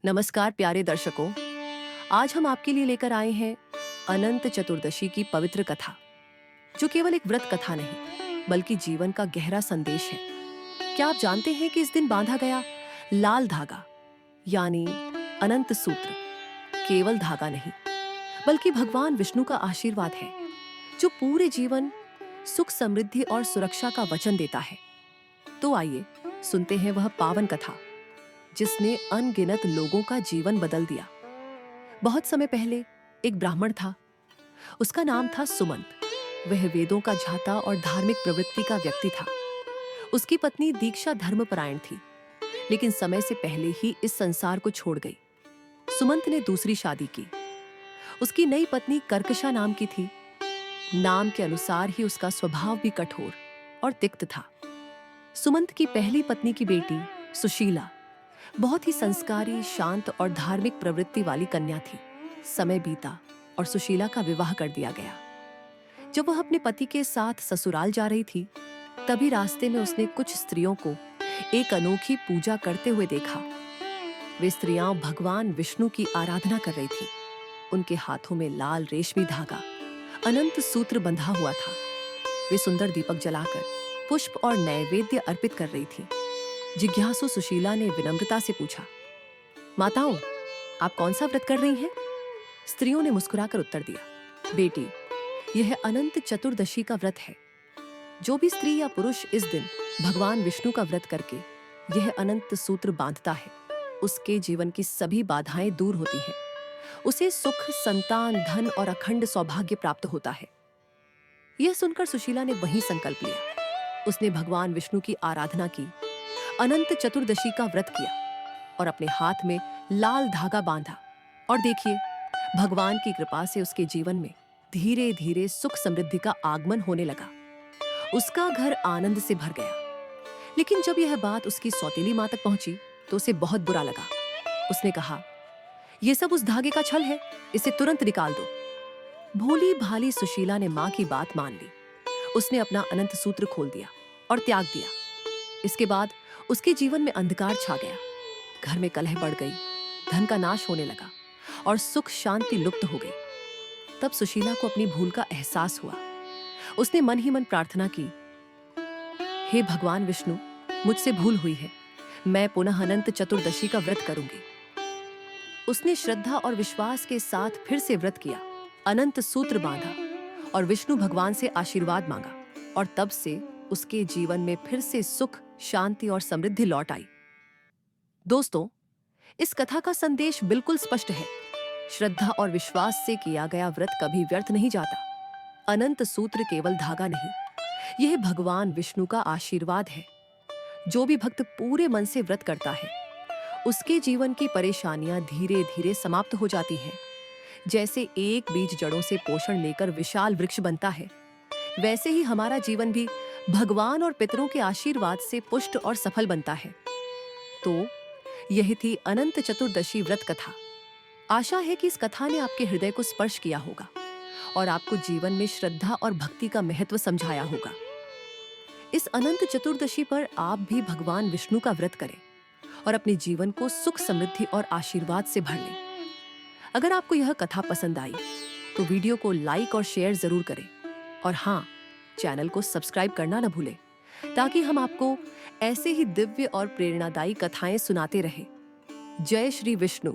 नमस्कार प्यारे दर्शकों। आज हम आपके लिए लेकर आए हैं अनंत चतुर्दशी की पवित्र कथा, जो केवल एक व्रत कथा नहीं बल्कि जीवन का गहरा संदेश है। क्या आप जानते हैं कि इस दिन बांधा गया लाल धागा यानी अनंत सूत्र केवल धागा नहीं बल्कि भगवान विष्णु का आशीर्वाद है, जो पूरे जीवन सुख, समृद्धि और सुरक्षा का वचन देता है। तो आइए सुनते हैं वह पावन कथा जिसने अनगिनत लोगों का जीवन बदल दिया। बहुत समय पहले एक ब्राह्मण था। उसका नाम था सुमंत। वह वेदों का झाता और धार्मिक प्रवृत्ति का व्यक्ति था। उसकी पत्नी दीक्षा धर्मपरायण थी, लेकिन समय से पहले ही इस संसार को छोड़ गई। सुमंत ने दूसरी शादी की। उसकी नई पत्नी कर्कशा नाम की थी। नाम के अनुसार ही उसका स्वभाव भी कठोर और तिक्त था। सुमंत की पहली पत्नी की बेटी सुशीला बहुत ही संस्कारी, शांत और धार्मिक प्रवृत्ति वाली कन्या थी। समय बीता और सुशीला का विवाह कर दिया गया। जब वह अपने पति के साथ ससुराल जा रही थी, तभी रास्ते में उसने कुछ स्त्रियों को एक अनोखी पूजा करते हुए देखा। वे स्त्रियां भगवान विष्णु की आराधना कर रही थीं। उनके हाथों में लाल रेशमी धागा अनंत सूत्र बंधा हुआ था। वे सुंदर दीपक जलाकर पुष्प और नैवेद्य अर्पित कर रही थीं। जिज्ञासु सुशीला ने विनम्रता से पूछा, माताओं, आप कौन सा व्रत कर रही हैं? स्त्रियों ने मुस्कुराकर उत्तर दिया, बेटी, यह अनंत चतुर्दशी का व्रत है। जो भी स्त्री या पुरुष इस दिन भगवान विष्णु का व्रत करके यह अनंत सूत्र बांधता है, उसके जीवन की सभी बाधाएं दूर होती हैं। उसे सुख, संतान, धन और अखंड सौभाग्य प्राप्त होता है। यह सुनकर सुशीला ने वही संकल्प लिया। उसने भगवान विष्णु की आराधना की, अनंत चतुर्दशी का व्रत किया और अपने हाथ में लाल धागा बांधा। और देखिए, भगवान की कृपा से उसके जीवन में धीरे धीरे सुख, समृद्धि का आगमन होने लगा। उसका घर आनंद से भर गया। लेकिन जब यह बात उसकी सौतेली मां तक पहुंची तो उसे बहुत बुरा लगा। उसने कहा, यह सब उस धागे का छल है, इसे तुरंत निकाल दो। भोली भाली सुशीला ने मां की बात मान ली। उसने अपना अनंत सूत्र खोल दिया और त्याग दिया। इसके बाद उसके जीवन में अंधकार छा गया। घर में कलह बढ़ गई, धन का नाश होने लगा और सुख शांति लुप्त हो गई। तब सुशीला को अपनी भूल का एहसास हुआ। उसने मन ही मन प्रार्थना की, हे भगवान विष्णु, मुझसे भूल हुई है, मैं पुनः अनंत चतुर्दशी का व्रत करूंगी। उसने श्रद्धा और विश्वास के साथ फिर से व्रत किया, अनंत सूत्र बांधा और विष्णु भगवान से आशीर्वाद मांगा। और तब से उसके जीवन में फिर से सुख, शांति और समृद्धि लौट आई। दोस्तों, इस कथा का संदेश बिल्कुल स्पष्ट है। श्रद्धा और विश्वास से किया गया व्रत कभी व्यर्थ नहीं जाता। अनंत सूत्र केवल धागा नहीं, यह भगवान विष्णु का आशीर्वाद है। जो भी भक्त पूरे मन से व्रत करता है, उसके जीवन की परेशानियां धीरे धीरे समाप्त हो जाती हैं। जैसे एक बीज जड़ों से पोषण लेकर विशाल वृक्ष बनता है, वैसे ही हमारा जीवन भी भगवान और पितरों के आशीर्वाद से पुष्ट और सफल बनता है। तो यही थी अनंत चतुर्दशी व्रत कथा। आशा है कि इस कथा ने आपके हृदय को स्पर्श किया होगा और आपको जीवन में श्रद्धा और भक्ति का महत्व समझाया होगा। इस अनंत चतुर्दशी पर आप भी भगवान विष्णु का व्रत करें और अपने जीवन को सुख, समृद्धि और आशीर्वाद से भर लें। अगर आपको यह कथा पसंद आई तो वीडियो को लाइक और शेयर जरूर करें। और हाँ, चैनल को सब्सक्राइब करना न भूलें, ताकि हम आपको ऐसे ही दिव्य और प्रेरणादायी कथाएं सुनाते रहें। जय श्री विष्णु।